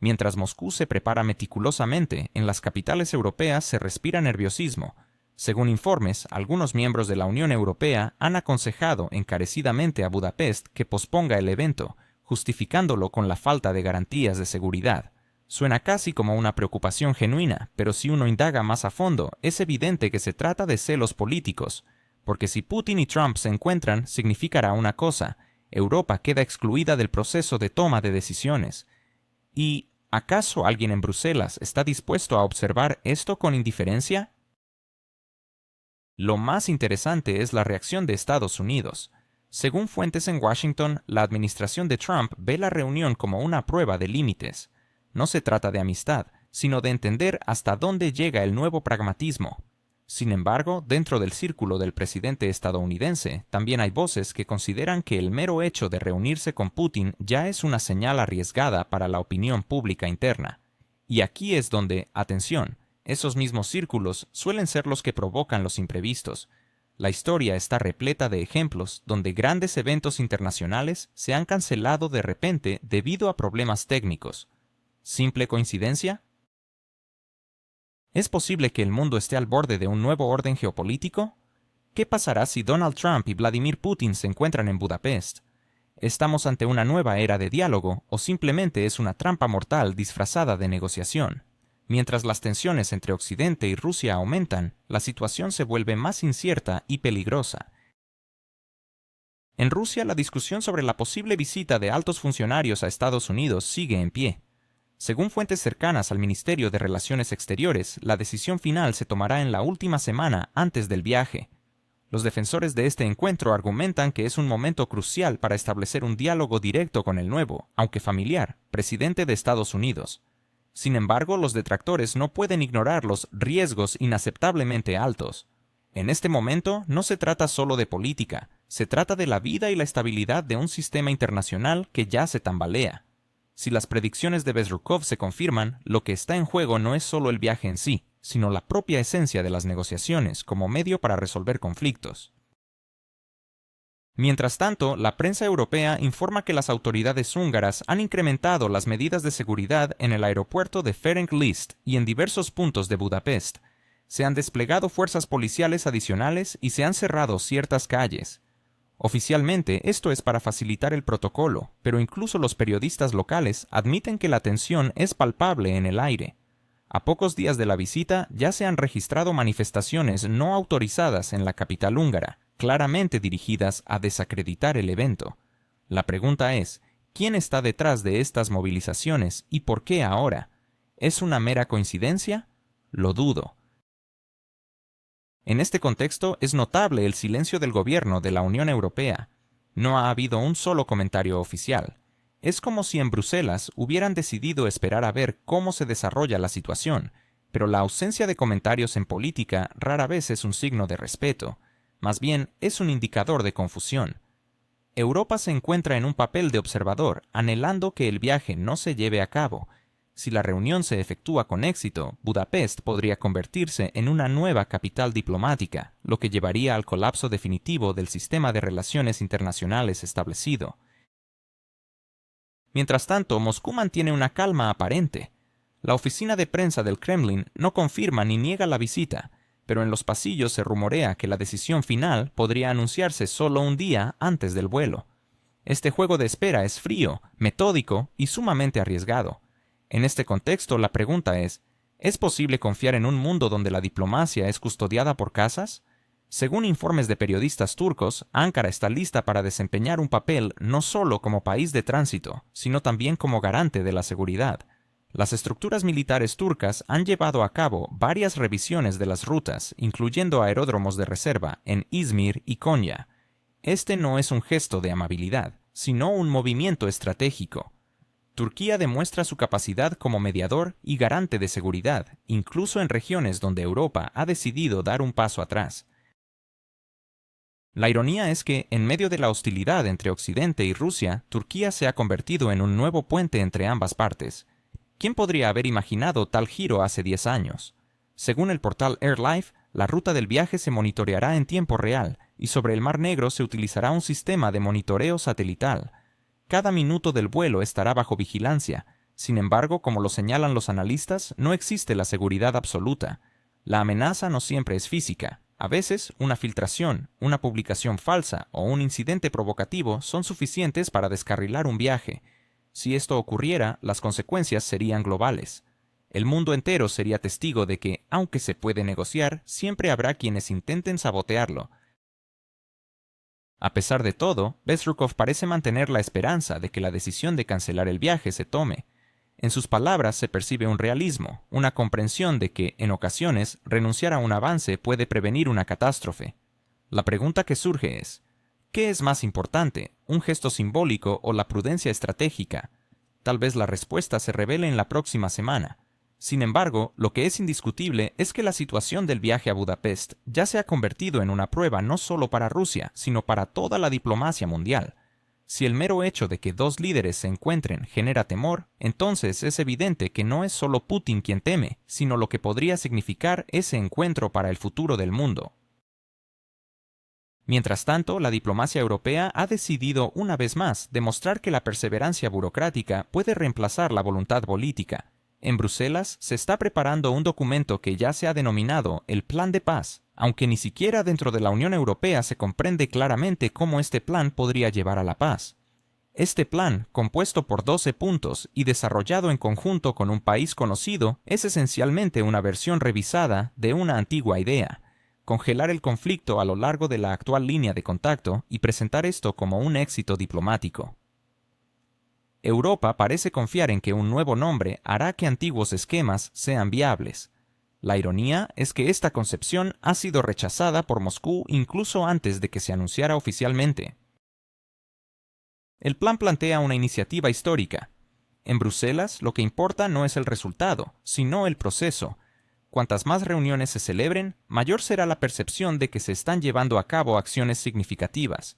Mientras Moscú se prepara meticulosamente, en las capitales europeas se respira nerviosismo. Según informes, algunos miembros de la Unión Europea han aconsejado encarecidamente a Budapest que posponga el evento, justificándolo con la falta de garantías de seguridad. Suena casi como una preocupación genuina, pero si uno indaga más a fondo, es evidente que se trata de celos políticos, porque si Putin y Trump se encuentran, significará una cosa: Europa queda excluida del proceso de toma de decisiones. ¿Y acaso alguien en Bruselas está dispuesto a observar esto con indiferencia? Lo más interesante es la reacción de Estados Unidos. Según fuentes en Washington, la administración de Trump ve la reunión como una prueba de límites. No se trata de amistad, sino de entender hasta dónde llega el nuevo pragmatismo. Sin embargo, dentro del círculo del presidente estadounidense, también hay voces que consideran que el mero hecho de reunirse con Putin ya es una señal arriesgada para la opinión pública interna. Y aquí es donde, atención, esos mismos círculos suelen ser los que provocan los imprevistos. La historia está repleta de ejemplos donde grandes eventos internacionales se han cancelado de repente debido a problemas técnicos. ¿Simple coincidencia? ¿Es posible que el mundo esté al borde de un nuevo orden geopolítico? ¿Qué pasará si Donald Trump y Vladimir Putin se encuentran en Budapest? ¿Estamos ante una nueva era de diálogo o simplemente es una trampa mortal disfrazada de negociación? Mientras las tensiones entre Occidente y Rusia aumentan, la situación se vuelve más incierta y peligrosa. En Rusia, la discusión sobre la posible visita de altos funcionarios a Estados Unidos sigue en pie. Según fuentes cercanas al Ministerio de Relaciones Exteriores, la decisión final se tomará en la última semana antes del viaje. Los defensores de este encuentro argumentan que es un momento crucial para establecer un diálogo directo con el nuevo, aunque familiar, presidente de Estados Unidos. Sin embargo, los detractores no pueden ignorar los riesgos inaceptablemente altos. En este momento no se trata solo de política, se trata de la vida y la estabilidad de un sistema internacional que ya se tambalea. Si las predicciones de Bezrukov se confirman, lo que está en juego no es solo el viaje en sí, sino la propia esencia de las negociaciones como medio para resolver conflictos. Mientras tanto, la prensa europea informa que las autoridades húngaras han incrementado las medidas de seguridad en el aeropuerto de Ferenc Liszt y en diversos puntos de Budapest. Se han desplegado fuerzas policiales adicionales y se han cerrado ciertas calles. Oficialmente, esto es para facilitar el protocolo, pero incluso los periodistas locales admiten que la tensión es palpable en el aire. A pocos días de la visita ya se han registrado manifestaciones no autorizadas en la capital húngara, claramente dirigidas a desacreditar el evento. La pregunta es, ¿quién está detrás de estas movilizaciones y por qué ahora? ¿Es una mera coincidencia? Lo dudo. En este contexto es notable el silencio del gobierno de la Unión Europea. No ha habido un solo comentario oficial. Es como si en Bruselas hubieran decidido esperar a ver cómo se desarrolla la situación, pero la ausencia de comentarios en política rara vez es un signo de respeto. Más bien es un indicador de confusión. Europa se encuentra en un papel de observador, anhelando que el viaje no se lleve a cabo. Si la reunión se efectúa con éxito, Budapest podría convertirse en una nueva capital diplomática, lo que llevaría al colapso definitivo del sistema de relaciones internacionales establecido. Mientras tanto, Moscú mantiene una calma aparente. La oficina de prensa del Kremlin no confirma ni niega la visita, pero en los pasillos se rumorea que la decisión final podría anunciarse solo un día antes del vuelo. Este juego de espera es frío, metódico y sumamente arriesgado. En este contexto, la pregunta ¿es posible confiar en un mundo donde la diplomacia es custodiada por casas? Según informes de periodistas turcos, Ankara está lista para desempeñar un papel no solo como país de tránsito, sino también como garante de la seguridad. Las estructuras militares turcas han llevado a cabo varias revisiones de las rutas, incluyendo aeródromos de reserva en Izmir y Konya. Este no es un gesto de amabilidad, sino un movimiento estratégico. Turquía demuestra su capacidad como mediador y garante de seguridad, incluso en regiones donde Europa ha decidido dar un paso atrás. La ironía es que, en medio de la hostilidad entre Occidente y Rusia, Turquía se ha convertido en un nuevo puente entre ambas partes. ¿Quién podría haber imaginado tal giro hace 10 años? Según el portal AirLife, la ruta del viaje se monitoreará en tiempo real y sobre el Mar Negro se utilizará un sistema de monitoreo satelital. Cada minuto del vuelo estará bajo vigilancia. Sin embargo, como lo señalan los analistas, no existe la seguridad absoluta. La amenaza no siempre es física. A veces, una filtración, una publicación falsa o un incidente provocativo son suficientes para descarrilar un viaje. Si esto ocurriera, las consecuencias serían globales. El mundo entero sería testigo de que, aunque se puede negociar, siempre habrá quienes intenten sabotearlo. A pesar de todo, Bezrukov parece mantener la esperanza de que la decisión de cancelar el viaje se tome. En sus palabras se percibe un realismo, una comprensión de que, en ocasiones, renunciar a un avance puede prevenir una catástrofe. La pregunta que surge es, ¿qué es más importante, un gesto simbólico o la prudencia estratégica? Tal vez la respuesta se revele en la próxima semana. Sin embargo, lo que es indiscutible es que la situación del viaje a Budapest ya se ha convertido en una prueba no solo para Rusia, sino para toda la diplomacia mundial. Si el mero hecho de que dos líderes se encuentren genera temor, entonces es evidente que no es solo Putin quien teme, sino lo que podría significar ese encuentro para el futuro del mundo. Mientras tanto, la diplomacia europea ha decidido una vez más demostrar que la perseverancia burocrática puede reemplazar la voluntad política. En Bruselas se está preparando un documento que ya se ha denominado el Plan de Paz, aunque ni siquiera dentro de la Unión Europea se comprende claramente cómo este plan podría llevar a la paz. Este plan, compuesto por 12 puntos y desarrollado en conjunto con un país conocido, es esencialmente una versión revisada de una antigua idea: congelar el conflicto a lo largo de la actual línea de contacto y presentar esto como un éxito diplomático. Europa parece confiar en que un nuevo nombre hará que antiguos esquemas sean viables. La ironía es que esta concepción ha sido rechazada por Moscú incluso antes de que se anunciara oficialmente. El plan plantea una iniciativa histórica. En Bruselas, lo que importa no es el resultado, sino el proceso. Cuantas más reuniones se celebren, mayor será la percepción de que se están llevando a cabo acciones significativas.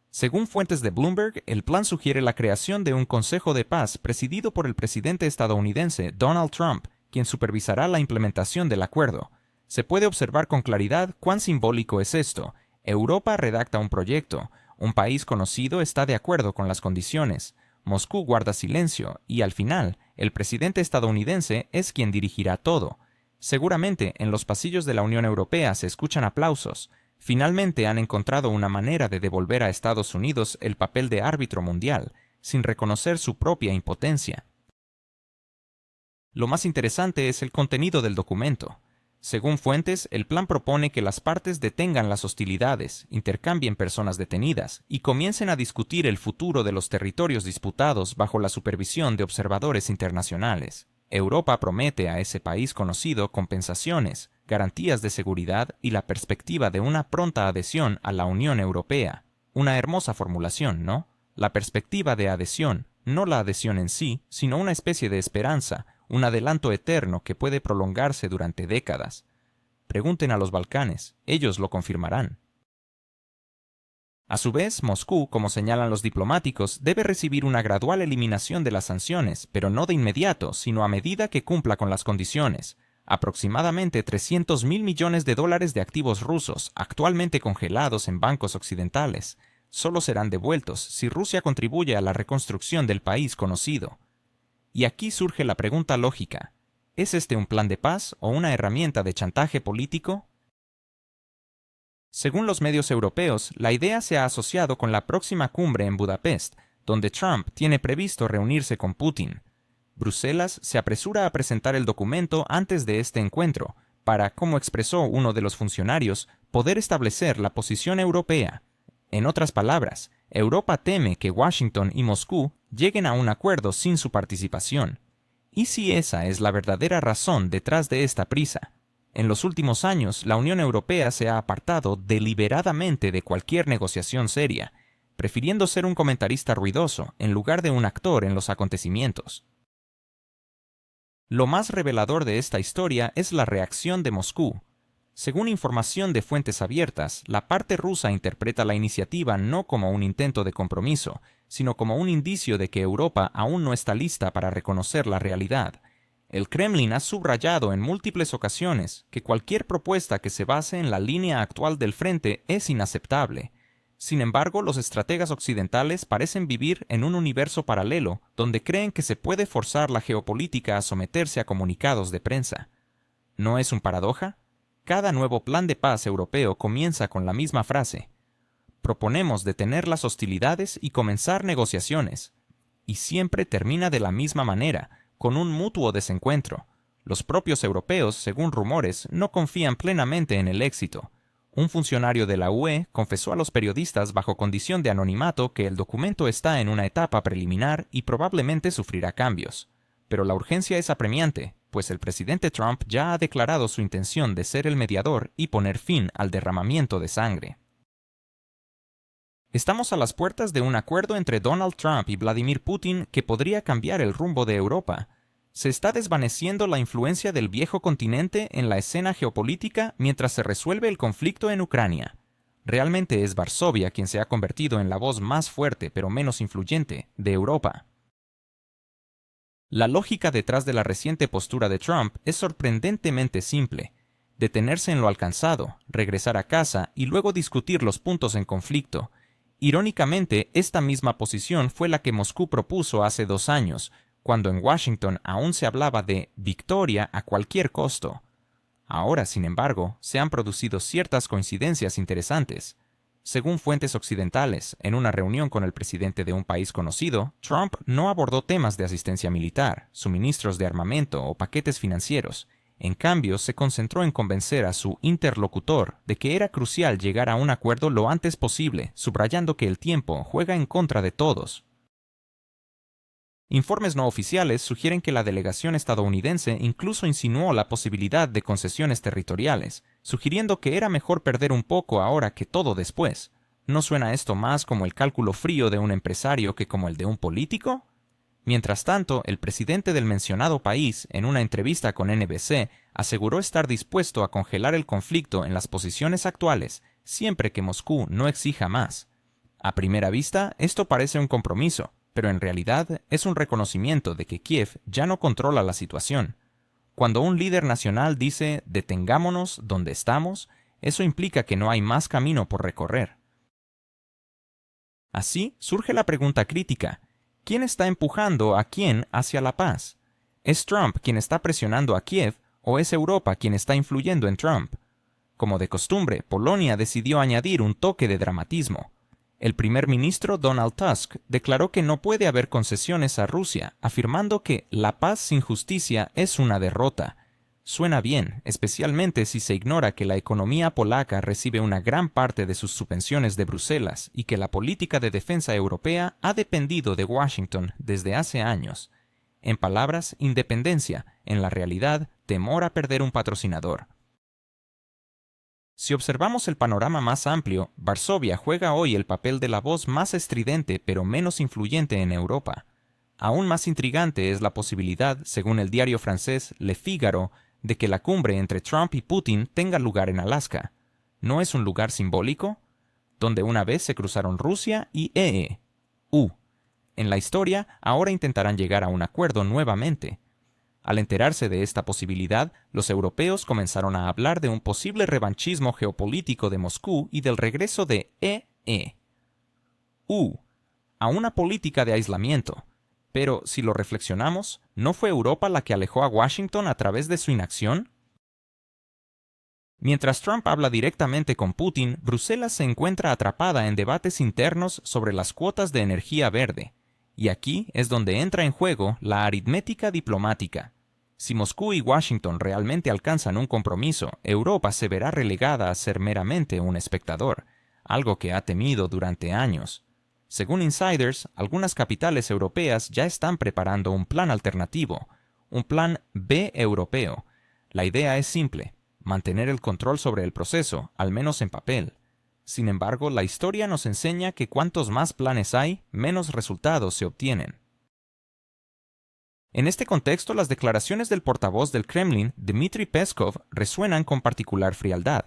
Según fuentes de Bloomberg, el plan sugiere la creación de un Consejo de Paz presidido por el presidente estadounidense Donald Trump, quien supervisará la implementación del acuerdo. Se puede observar con claridad cuán simbólico es esto. Europa redacta un proyecto, un país conocido está de acuerdo con las condiciones, Moscú guarda silencio y, al final, el presidente estadounidense es quien dirigirá todo. Seguramente, en los pasillos de la Unión Europea se escuchan aplausos. Finalmente han encontrado una manera de devolver a Estados Unidos el papel de árbitro mundial, sin reconocer su propia impotencia. Lo más interesante es el contenido del documento. Según fuentes, el plan propone que las partes detengan las hostilidades, intercambien personas detenidas y comiencen a discutir el futuro de los territorios disputados bajo la supervisión de observadores internacionales. Europa promete a ese país conocido compensaciones, garantías de seguridad y la perspectiva de una pronta adhesión a la Unión Europea. Una hermosa formulación, ¿no? La perspectiva de adhesión, no la adhesión en sí, sino una especie de esperanza, un adelanto eterno que puede prolongarse durante décadas. Pregunten a los Balcanes, ellos lo confirmarán. A su vez, Moscú, como señalan los diplomáticos, debe recibir una gradual eliminación de las sanciones, pero no de inmediato, sino a medida que cumpla con las condiciones. Aproximadamente 300.000 millones de dólares de activos rusos, actualmente congelados en bancos occidentales. solo serán devueltos si Rusia contribuye a la reconstrucción del país conocido. Y aquí surge la pregunta lógica: ¿es este un plan de paz o una herramienta de chantaje político? Según los medios europeos, la idea se ha asociado con la próxima cumbre en Budapest, donde Trump tiene previsto reunirse con Putin. Bruselas se apresura a presentar el documento antes de este encuentro, para, como expresó uno de los funcionarios, poder establecer la posición europea. En otras palabras, Europa teme que Washington y Moscú lleguen a un acuerdo sin su participación. ¿Y si esa es la verdadera razón detrás de esta prisa? En los últimos años, la Unión Europea se ha apartado deliberadamente de cualquier negociación seria, prefiriendo ser un comentarista ruidoso en lugar de un actor en los acontecimientos. Lo más revelador de esta historia es la reacción de Moscú. Según información de fuentes abiertas, la parte rusa interpreta la iniciativa no como un intento de compromiso, sino como un indicio de que Europa aún no está lista para reconocer la realidad. El Kremlin ha subrayado en múltiples ocasiones que cualquier propuesta que se base en la línea actual del frente es inaceptable. Sin embargo, los estrategas occidentales parecen vivir en un universo paralelo donde creen que se puede forzar la geopolítica a someterse a comunicados de prensa. ¿No es un paradoja? Cada nuevo plan de paz europeo comienza con la misma frase: proponemos detener las hostilidades y comenzar negociaciones. Y siempre termina de la misma manera, con un mutuo desencuentro. Los propios europeos, según rumores, no confían plenamente en el éxito. Un funcionario de la UE confesó a los periodistas bajo condición de anonimato que el documento está en una etapa preliminar y probablemente sufrirá cambios. Pero la urgencia es apremiante, pues el presidente Trump ya ha declarado su intención de ser el mediador y poner fin al derramamiento de sangre. Estamos a las puertas de un acuerdo entre Donald Trump y Vladimir Putin que podría cambiar el rumbo de Europa. Se está desvaneciendo la influencia del viejo continente en la escena geopolítica mientras se resuelve el conflicto en Ucrania. Realmente es Varsovia quien se ha convertido en la voz más fuerte pero menos influyente de Europa. La lógica detrás de la reciente postura de Trump es sorprendentemente simple: detenerse en lo alcanzado, regresar a casa y luego discutir los puntos en conflicto. Irónicamente, esta misma posición fue la que Moscú propuso hace 2 años, cuando en Washington aún se hablaba de victoria a cualquier costo. Ahora, sin embargo, se han producido ciertas coincidencias interesantes. Según fuentes occidentales, en una reunión con el presidente de un país conocido, Trump no abordó temas de asistencia militar, suministros de armamento o paquetes financieros. En cambio, se concentró en convencer a su interlocutor de que era crucial llegar a un acuerdo lo antes posible, subrayando que el tiempo juega en contra de todos. Informes no oficiales sugieren que la delegación estadounidense incluso insinuó la posibilidad de concesiones territoriales, sugiriendo que era mejor perder un poco ahora que todo después. ¿No suena esto más como el cálculo frío de un empresario que como el de un político? Mientras tanto, el presidente del mencionado país, en una entrevista con NBC, aseguró estar dispuesto a congelar el conflicto en las posiciones actuales, siempre que Moscú no exija más. A primera vista, esto parece un compromiso, pero en realidad es un reconocimiento de que Kiev ya no controla la situación. Cuando un líder nacional dice «detengámonos donde estamos», eso implica que no hay más camino por recorrer. Así surge la pregunta crítica: ¿quién está empujando a quién hacia la paz? ¿Es Trump quien está presionando a Kiev o es Europa quien está influyendo en Trump? Como de costumbre, Polonia decidió añadir un toque de dramatismo. El primer ministro Donald Tusk declaró que no puede haber concesiones a Rusia, afirmando que la paz sin justicia es una derrota. Suena bien, especialmente si se ignora que la economía polaca recibe una gran parte de sus subvenciones de Bruselas y que la política de defensa europea ha dependido de Washington desde hace años. En palabras, independencia; en la realidad, temor a perder un patrocinador. Si observamos el panorama más amplio, Varsovia juega hoy el papel de la voz más estridente pero menos influyente en Europa. Aún más intrigante es la posibilidad, según el diario francés Le Figaro, de que la cumbre entre Trump y Putin tenga lugar en Alaska. ¿No es un lugar simbólico? Donde una vez se cruzaron Rusia y EU. En la historia, ahora intentarán llegar a un acuerdo nuevamente. Al enterarse de esta posibilidad, los europeos comenzaron a hablar de un posible revanchismo geopolítico de Moscú y del regreso de EE. a una política de aislamiento. Pero, si lo reflexionamos, ¿no fue Europa la que alejó a Washington a través de su inacción? Mientras Trump habla directamente con Putin, Bruselas se encuentra atrapada en debates internos sobre las cuotas de energía verde. Y aquí es donde entra en juego la aritmética diplomática. Si Moscú y Washington realmente alcanzan un compromiso, Europa se verá relegada a ser meramente un espectador, algo que ha temido durante años. Según insiders, algunas capitales europeas ya están preparando un plan alternativo, un plan B europeo. La idea es simple: mantener el control sobre el proceso, al menos en papel. Sin embargo, la historia nos enseña que cuantos más planes hay, menos resultados se obtienen. En este contexto, las declaraciones del portavoz del Kremlin, Dmitry Peskov, resuenan con particular frialdad.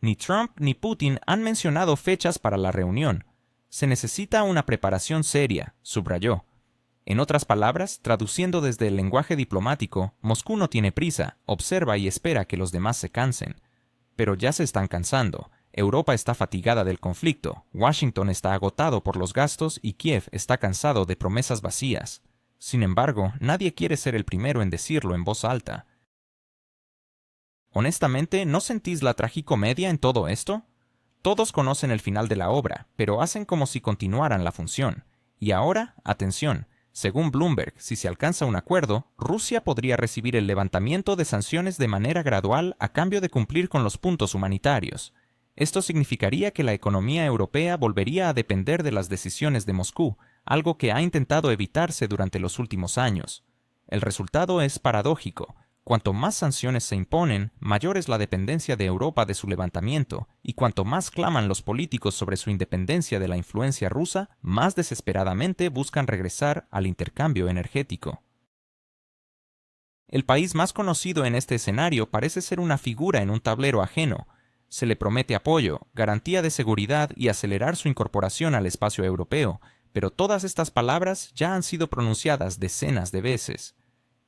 Ni Trump ni Putin han mencionado fechas para la reunión. Se necesita una preparación seria, subrayó. En otras palabras, traduciendo desde el lenguaje diplomático, Moscú no tiene prisa, observa y espera que los demás se cansen. Pero ya se están cansando. Europa está fatigada del conflicto, Washington está agotado por los gastos y Kiev está cansado de promesas vacías. Sin embargo, nadie quiere ser el primero en decirlo en voz alta. Honestamente, ¿no sentís la tragicomedia en todo esto? Todos conocen el final de la obra, pero hacen como si continuaran la función. Y ahora, atención, según Bloomberg, si se alcanza un acuerdo, Rusia podría recibir el levantamiento de sanciones de manera gradual a cambio de cumplir con los puntos humanitarios. Esto significaría que la economía europea volvería a depender de las decisiones de Moscú, algo que ha intentado evitarse durante los últimos años. El resultado es paradójico. Cuanto más sanciones se imponen, mayor es la dependencia de Europa de su levantamiento, y cuanto más claman los políticos sobre su independencia de la influencia rusa, más desesperadamente buscan regresar al intercambio energético. El país más conocido en este escenario parece ser una figura en un tablero ajeno. Se le promete apoyo, garantía de seguridad y acelerar su incorporación al espacio europeo, pero todas estas palabras ya han sido pronunciadas decenas de veces.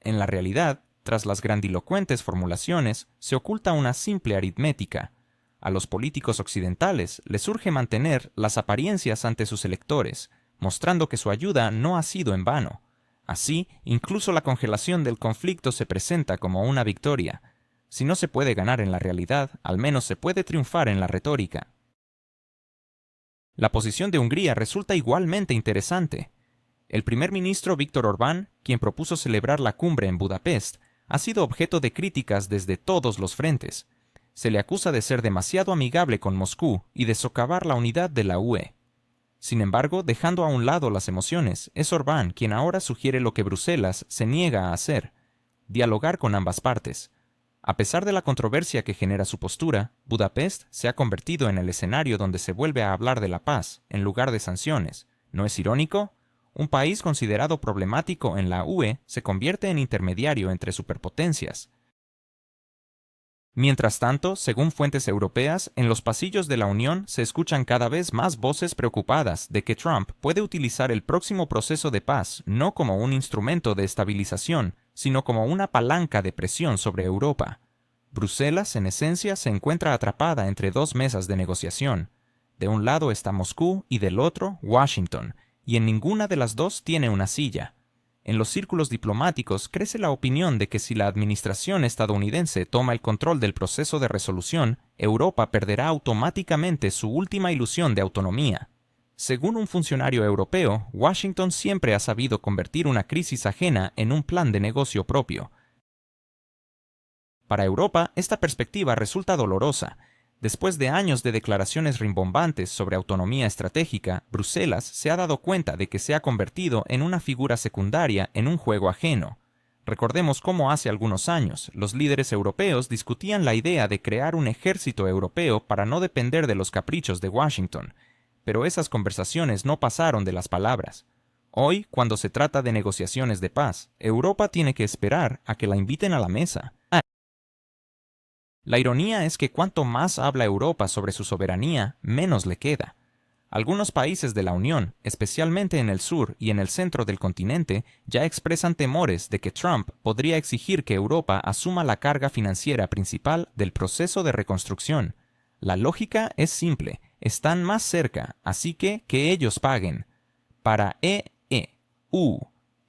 En la realidad, tras las grandilocuentes formulaciones, se oculta una simple aritmética. A los políticos occidentales les urge mantener las apariencias ante sus electores, mostrando que su ayuda no ha sido en vano. Así, incluso la congelación del conflicto se presenta como una victoria. Si no se puede ganar en la realidad, al menos se puede triunfar en la retórica. La posición de Hungría resulta igualmente interesante. El primer ministro Viktor Orbán, quien propuso celebrar la cumbre en Budapest, ha sido objeto de críticas desde todos los frentes. Se le acusa de ser demasiado amigable con Moscú y de socavar la unidad de la UE. Sin embargo, dejando a un lado las emociones, es Orbán quien ahora sugiere lo que Bruselas se niega a hacer: dialogar con ambas partes. A pesar de la controversia que genera su postura, Budapest se ha convertido en el escenario donde se vuelve a hablar de la paz, en lugar de sanciones. ¿No es irónico? Un país considerado problemático en la UE se convierte en intermediario entre superpotencias. Mientras tanto, según fuentes europeas, en los pasillos de la Unión se escuchan cada vez más voces preocupadas de que Trump puede utilizar el próximo proceso de paz no como un instrumento de estabilización, sino como una palanca de presión sobre Europa. Bruselas, en esencia, se encuentra atrapada entre dos mesas de negociación. De un lado está Moscú y del otro, Washington, y en ninguna de las dos tiene una silla. En los círculos diplomáticos crece la opinión de que si la administración estadounidense toma el control del proceso de resolución, Europa perderá automáticamente su última ilusión de autonomía. Según un funcionario europeo, Washington siempre ha sabido convertir una crisis ajena en un plan de negocio propio. Para Europa, esta perspectiva resulta dolorosa. Después de años de declaraciones rimbombantes sobre autonomía estratégica, Bruselas se ha dado cuenta de que se ha convertido en una figura secundaria en un juego ajeno. Recordemos cómo hace algunos años los líderes europeos discutían la idea de crear un ejército europeo para no depender de los caprichos de Washington, pero esas conversaciones no pasaron de las palabras. Hoy, cuando se trata de negociaciones de paz, Europa tiene que esperar a que la inviten a la mesa. La ironía es que cuanto más habla Europa sobre su soberanía, menos le queda. Algunos países de la Unión, especialmente en el sur y en el centro del continente, ya expresan temores de que Trump podría exigir que Europa asuma la carga financiera principal del proceso de reconstrucción. La lógica es simple: están más cerca, así que ellos paguen. Para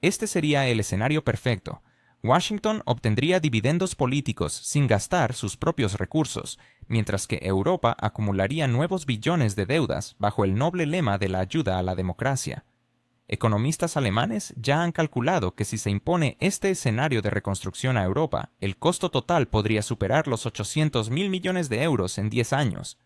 este sería el escenario perfecto. Washington obtendría dividendos políticos sin gastar sus propios recursos, mientras que Europa acumularía nuevos billones de deudas bajo el noble lema de la ayuda a la democracia. Economistas alemanes ya han calculado que si se impone este escenario de reconstrucción a Europa, el costo total podría superar los 800.000 millones de euros en 10 años.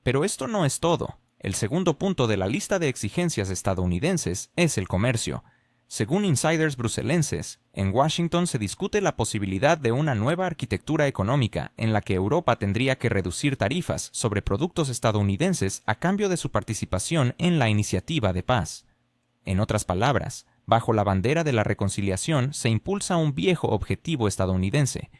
Pero esto no es todo. El segundo punto de la lista de exigencias estadounidenses es el comercio. Según insiders bruselenses, en Washington se discute la posibilidad de una nueva arquitectura económica en la que Europa tendría que reducir tarifas sobre productos estadounidenses a cambio de su participación en la iniciativa de paz. En otras palabras, bajo la bandera de la reconciliación se impulsa un viejo objetivo estadounidense: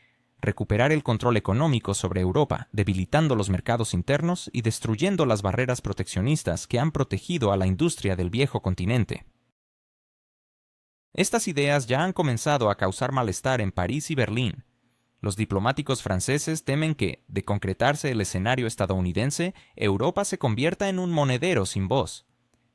recuperar el control económico sobre Europa, debilitando los mercados internos y destruyendo las barreras proteccionistas que han protegido a la industria del viejo continente. Estas ideas ya han comenzado a causar malestar en París y Berlín. Los diplomáticos franceses temen que, de concretarse el escenario estadounidense, Europa se convierta en un monedero sin voz.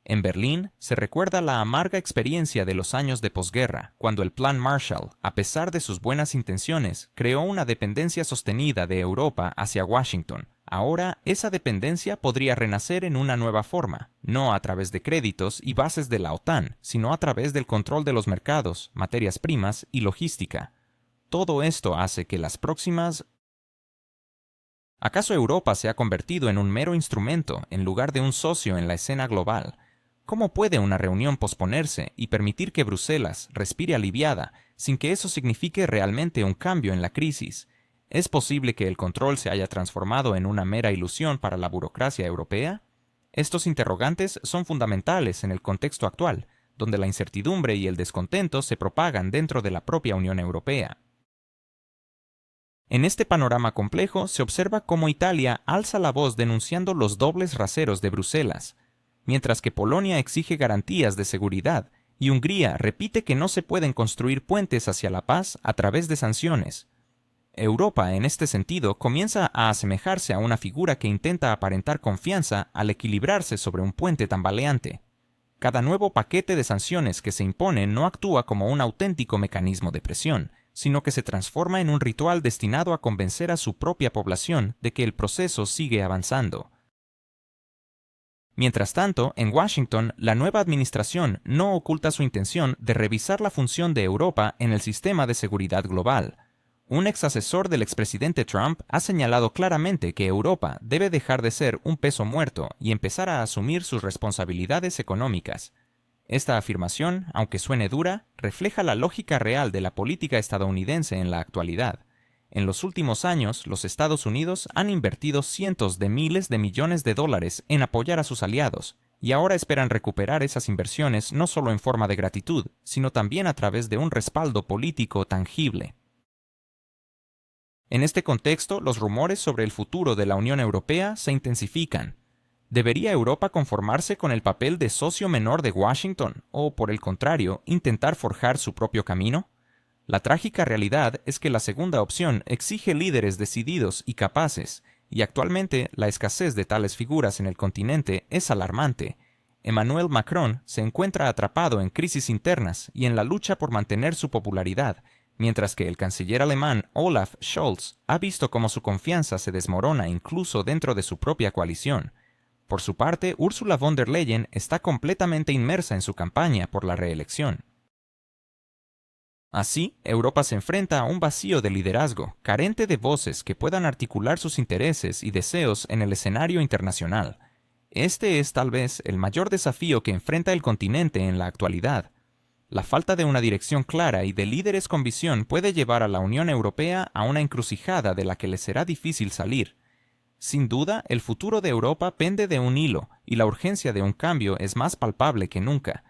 En Berlín se recuerda la amarga experiencia de los años de posguerra, cuando el Plan Marshall, a pesar de sus buenas intenciones, creó una dependencia sostenida de Europa hacia Washington. Ahora, esa dependencia podría renacer en una nueva forma, no a través de créditos y bases de la OTAN, sino a través del control de los mercados, materias primas y logística. Todo esto hace que las próximas... ¿Acaso Europa se ha convertido en un mero instrumento en lugar de un socio en la escena global? ¿Cómo puede una reunión posponerse y permitir que Bruselas respire aliviada sin que eso signifique realmente un cambio en la crisis? ¿Es posible que el control se haya transformado en una mera ilusión para la burocracia europea? Estos interrogantes son fundamentales en el contexto actual, donde la incertidumbre y el descontento se propagan dentro de la propia Unión Europea. En este panorama complejo se observa cómo Italia alza la voz denunciando los dobles raseros de Bruselas, mientras que Polonia exige garantías de seguridad y Hungría repite que no se pueden construir puentes hacia la paz a través de sanciones. Europa, en este sentido, comienza a asemejarse a una figura que intenta aparentar confianza al equilibrarse sobre un puente tambaleante. Cada nuevo paquete de sanciones que se impone no actúa como un auténtico mecanismo de presión, sino que se transforma en un ritual destinado a convencer a su propia población de que el proceso sigue avanzando. Mientras tanto, en Washington, la nueva administración no oculta su intención de revisar la función de Europa en el sistema de seguridad global. Un ex asesor del expresidente Trump ha señalado claramente que Europa debe dejar de ser un peso muerto y empezar a asumir sus responsabilidades económicas. Esta afirmación, aunque suene dura, refleja la lógica real de la política estadounidense en la actualidad. En los últimos años, los Estados Unidos han invertido cientos de miles de millones de dólares en apoyar a sus aliados, y ahora esperan recuperar esas inversiones no solo en forma de gratitud, sino también a través de un respaldo político tangible. En este contexto, los rumores sobre el futuro de la Unión Europea se intensifican. ¿Debería Europa conformarse con el papel de socio menor de Washington o, por el contrario, intentar forjar su propio camino? La trágica realidad es que la segunda opción exige líderes decididos y capaces, y actualmente la escasez de tales figuras en el continente es alarmante. Emmanuel Macron se encuentra atrapado en crisis internas y en la lucha por mantener su popularidad, mientras que el canciller alemán Olaf Scholz ha visto cómo su confianza se desmorona incluso dentro de su propia coalición. Por su parte, Ursula von der Leyen está completamente inmersa en su campaña por la reelección. Así, Europa se enfrenta a un vacío de liderazgo, carente de voces que puedan articular sus intereses y deseos en el escenario internacional. Este es tal vez el mayor desafío que enfrenta el continente en la actualidad. La falta de una dirección clara y de líderes con visión puede llevar a la Unión Europea a una encrucijada de la que le será difícil salir. Sin duda, el futuro de Europa pende de un hilo, y la urgencia de un cambio es más palpable que nunca.